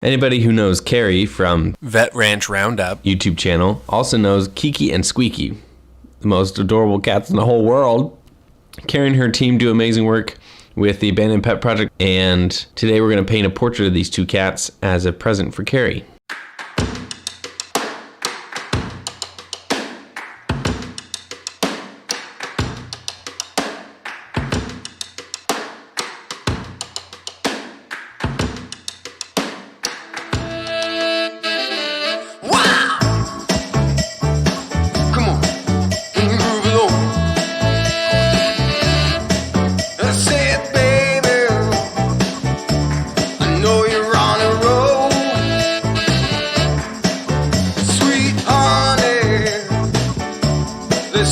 Anybody who knows Karri from Vet Ranch Roundup YouTube channel also knows Kiki and Squeaky, the most adorable cats in the whole world. Karri and her team do amazing work with the Abandoned Pet Project, and today we're going to paint a portrait of these two cats as a present for Karri.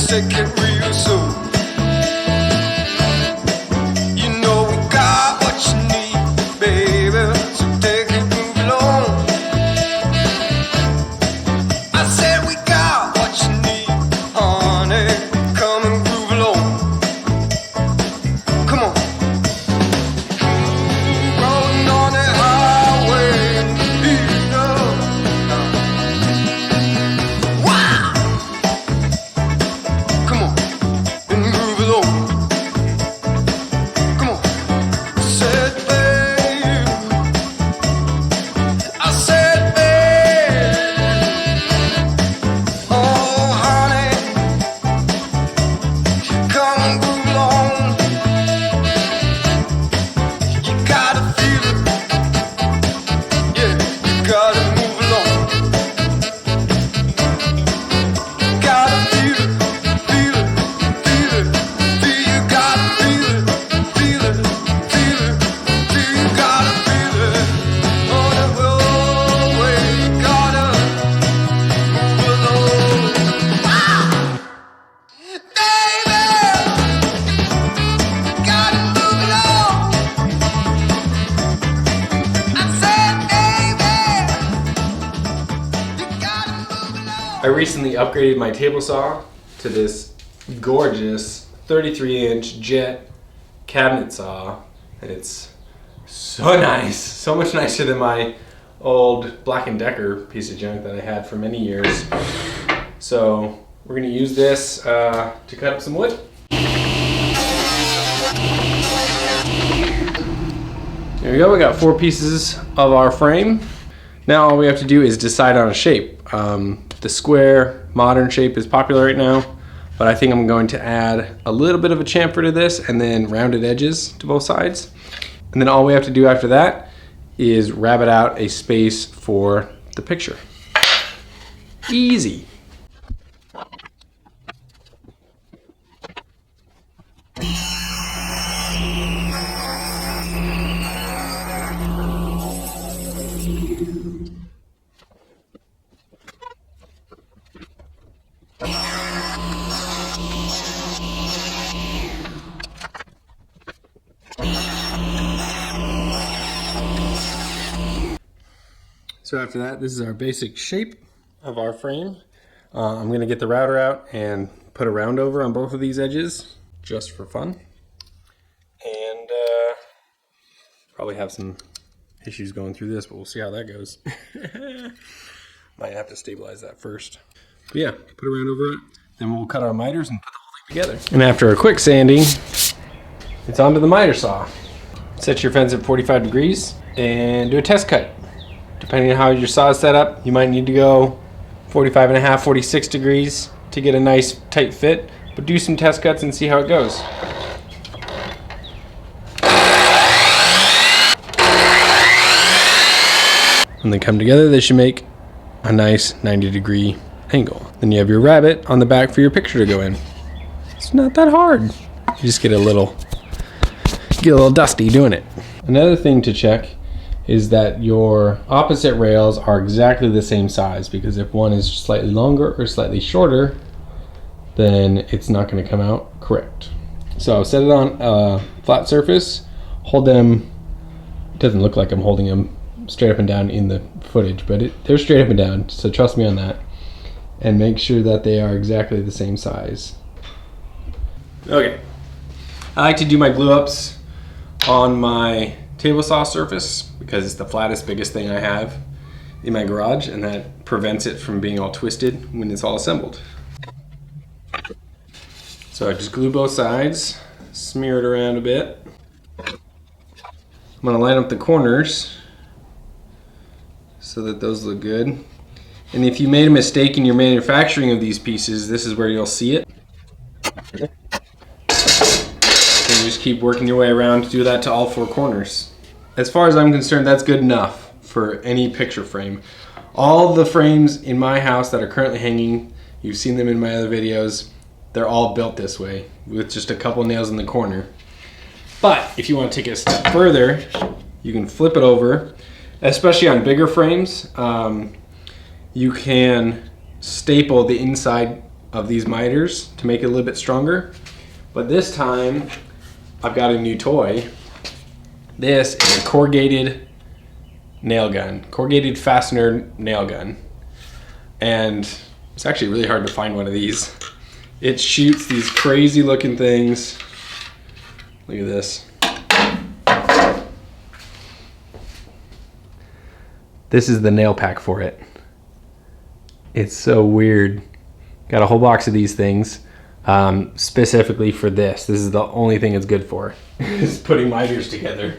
Take it real soon. You know we got what you need, baby. So take it, move along. I said we got what you need, honey. Come and groove along. Come on. Rolling on the highway, beating up. Wow. Come on, and move it on. Come on. I said, babe. I said, babe. Oh, honey. Come and move along. You gotta feel it. Yeah, you gotta move along. You gotta feel it. I recently upgraded my table saw to this gorgeous 33-inch jet cabinet saw, and it's so nice, so much nicer than my old Black & Decker piece of junk that I had for many years. So we're gonna use this to cut up some wood. There we go, we got 4 pieces of our frame. Now all we have to do is decide on a shape. The square modern shape is popular right now, but I think I'm going to add a little bit of a chamfer to this and then rounded edges to both sides. And then all we have to do after that is rabbit out a space for the picture. Easy. So after that, this is our basic shape of our frame. I'm gonna get the router out and put a round over on both of these edges just for fun. And probably have some issues going through this, but we'll see how that goes. Might have to stabilize that first. But yeah, put a round over it. Then we'll cut our miters and put the whole thing together. And after a quick sanding, it's onto the miter saw. Set your fence at 45 degrees and do a test cut. Depending on how your saw is set up, you might need to go 45 and a half, 46 degrees to get a nice tight fit, but do some test cuts and see how it goes. When they come together, they should make a nice 90-degree angle. Then you have your rabbit on the back for your picture to go in. It's not that hard. You just get a little dusty doing it. Another thing to check is that your opposite rails are exactly the same size, because if one is slightly longer or slightly shorter, then it's not going to come out correct. So set it on a flat surface, hold them, it doesn't look like I'm holding them straight up and down in the footage, but they're straight up and down, so trust me on that. And make sure that they are exactly the same size. Okay, I like to do my glue ups on my table saw surface because it's the flattest, biggest thing I have in my garage, and that prevents it from being all twisted when it's all assembled. So I just glue both sides, smear it around a bit. I'm gonna line up the corners so that those look good. And if you made a mistake in your manufacturing of these pieces, this is where you'll see it. And you just keep working your way around to do that to all 4 corners. As far as I'm concerned, that's good enough for any picture frame. All the frames in my house that are currently hanging, you've seen them in my other videos, they're all built this way with just a couple nails in the corner. But if you want to take it a step further, you can flip it over, especially on bigger frames. You can staple the inside of these miters to make it a little bit stronger. But this time, I've got a new toy. This is a corrugated nail gun, corrugated fastener nail gun. And it's actually really hard to find one of these. It shoots these crazy looking things. Look at this. This is the nail pack for it. It's so weird. Got a whole box of these things specifically for this. This is the only thing it's good for, is putting miters together.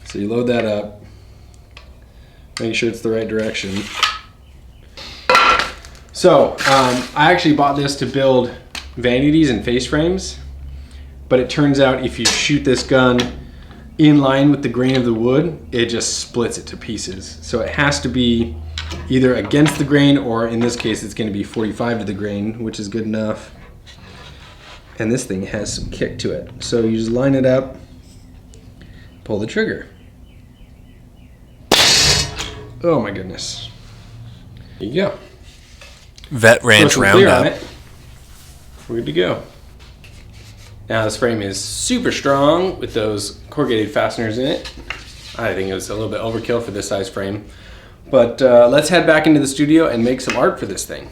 So you load that up, make sure it's the right direction. So I actually bought this to build vanities and face frames, but it turns out if you shoot this gun in line with the grain of the wood, it just splits it to pieces. So it has to be either against the grain, or in this case it's going to be 45 to the grain, which is good enough. And this thing has some kick to it. So you just line it up, pull the trigger. Oh my goodness. There you go. Vet Ranch Roundup. We're good to go. Now this frame is super strong with those corrugated fasteners in it. I think it was a little bit overkill for this size frame. But let's head back into the studio and make some art for this thing.